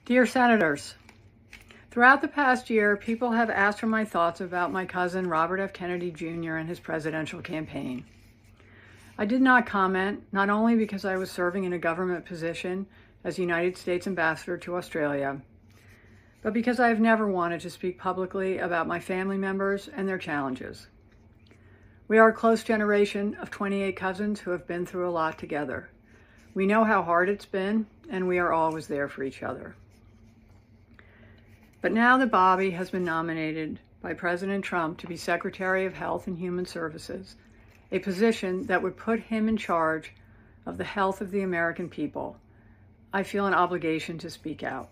Dear Senators, throughout the past year, people have asked for my thoughts about my cousin Robert F. Kennedy Jr. and his presidential campaign. I did not comment, not only because I was serving in a government position as United States Ambassador to Australia, but because I have never wanted to speak publicly about my family members and their challenges. We are a close generation of 28 cousins who have been through a lot together. We know how hard it's been, and we are always there for each other. But now that Bobby has been nominated by President Trump to be Secretary of Health and Human Services, a position that would put him in charge of the health of the American people, I feel an obligation to speak out.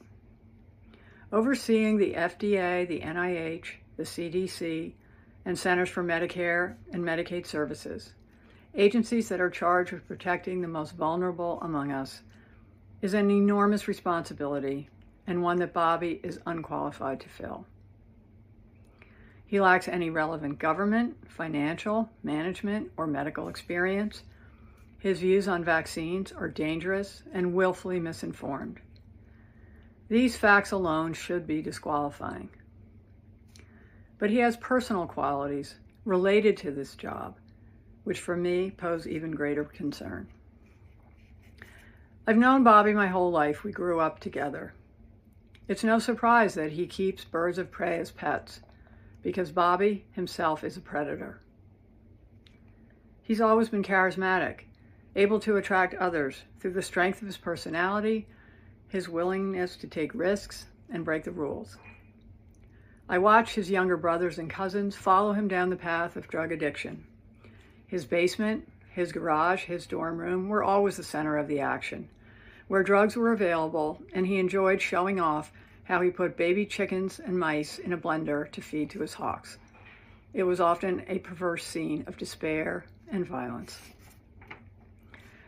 Overseeing the FDA, the NIH, the CDC, and Centers for Medicare and Medicaid Services, agencies that are charged with protecting the most vulnerable among us, is an enormous responsibility and one that Bobby is unqualified to fill. He lacks any relevant government, financial, management, or medical experience. His views on vaccines are dangerous and willfully misinformed. These facts alone should be disqualifying. But he has personal qualities related to this job, which for me pose even greater concern. I've known Bobby my whole life. We grew up together. It's no surprise that he keeps birds of prey as pets, because Bobby himself is a predator. He's always been charismatic, able to attract others through the strength of his personality, his willingness to take risks and break the rules. I watch his younger brothers and cousins follow him down the path of drug addiction. His basement, his garage, his dorm room were always the center of the action, where drugs were available, and he enjoyed showing off how he put baby chickens and mice in a blender to feed to his hawks. It was often a perverse scene of despair and violence.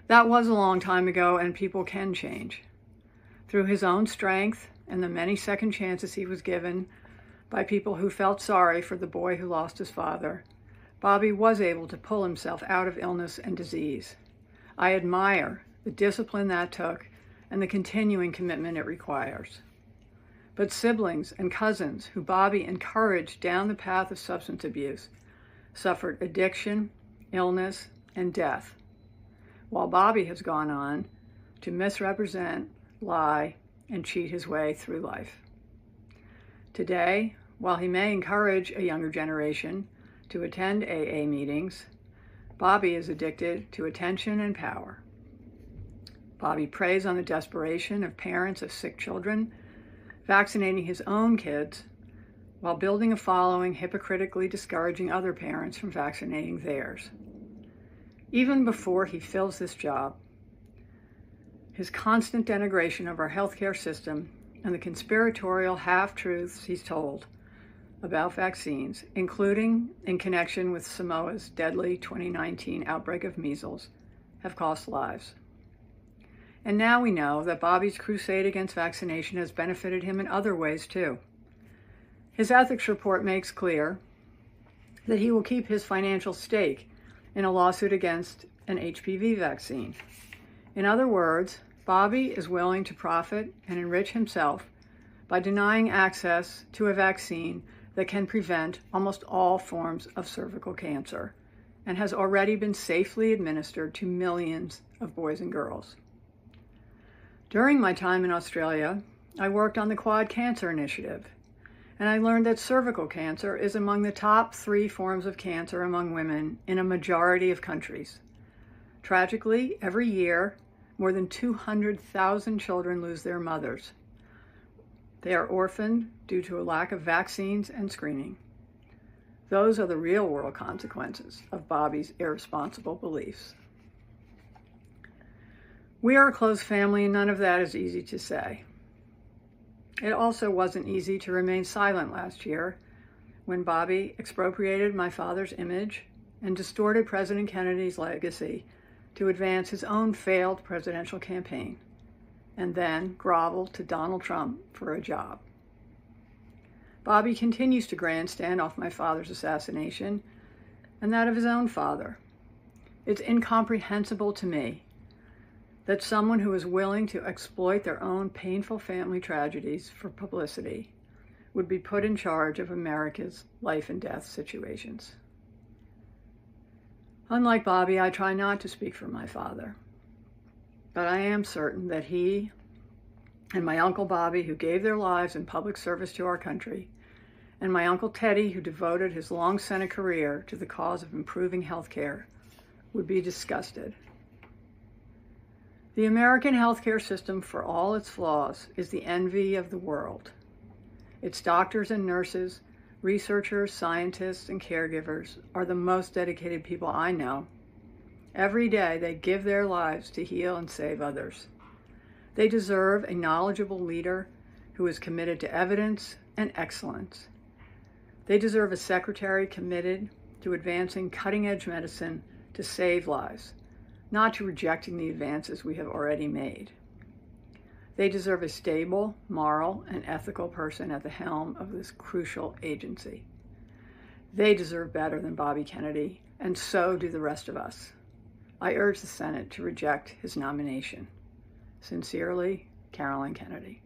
That was a long time ago, and people can change. Through his own strength and the many second chances he was given by people who felt sorry for the boy who lost his father, Bobby was able to pull himself out of illness and disease. I admire the discipline that took and the continuing commitment it requires. But siblings and cousins who Bobby encouraged down the path of substance abuse suffered addiction, illness, and death, while Bobby has gone on to misrepresent, lie, and cheat his way through life. Today, while he may encourage a younger generation to attend AA meetings, Bobby is addicted to attention and power. Bobby preys on the desperation of parents of sick children, vaccinating his own kids while building a following hypocritically discouraging other parents from vaccinating theirs. Even before he fills this job, his constant denigration of our healthcare system and the conspiratorial half-truths he's told about vaccines, including in connection with Samoa's deadly 2019 outbreak of measles, have cost lives. And now we know that Bobby's crusade against vaccination has benefited him in other ways too. His ethics report makes clear that he will keep his financial stake in a lawsuit against an HPV vaccine. In other words, Bobby is willing to profit and enrich himself by denying access to a vaccine that can prevent almost all forms of cervical cancer and has already been safely administered to millions of boys and girls. During my time in Australia, I worked on the Quad Cancer Initiative, and I learned that cervical cancer is among the top 3 forms of cancer among women in a majority of countries. Tragically, every year, more than 200,000 children lose their mothers. They are orphaned due to a lack of vaccines and screening. Those are the real-world consequences of Bobby's irresponsible beliefs. We are a close family, and none of that is easy to say. It also wasn't easy to remain silent last year when Bobby expropriated my father's image and distorted President Kennedy's legacy to advance his own failed presidential campaign, and then groveled to Donald Trump for a job. Bobby continues to grandstand off my father's assassination and that of his own father. It's incomprehensible to me that someone who is willing to exploit their own painful family tragedies for publicity would be put in charge of America's life and death situations. Unlike Bobby, I try not to speak for my father, but I am certain that he and my Uncle Bobby, who gave their lives in public service to our country, and my Uncle Teddy, who devoted his long Senate career to the cause of improving health care, would be disgusted. The American healthcare system, for all its flaws, is the envy of the world. Its doctors and nurses, researchers, scientists, and caregivers are the most dedicated people I know. Every day they give their lives to heal and save others. They deserve a knowledgeable leader who is committed to evidence and excellence. They deserve a secretary committed to advancing cutting-edge medicine to save lives, not to rejecting the advances we have already made. They deserve a stable, moral, and ethical person at the helm of this crucial agency. They deserve better than Bobby Kennedy, and so do the rest of us. I urge the Senate to reject his nomination. Sincerely, Carolyn Kennedy.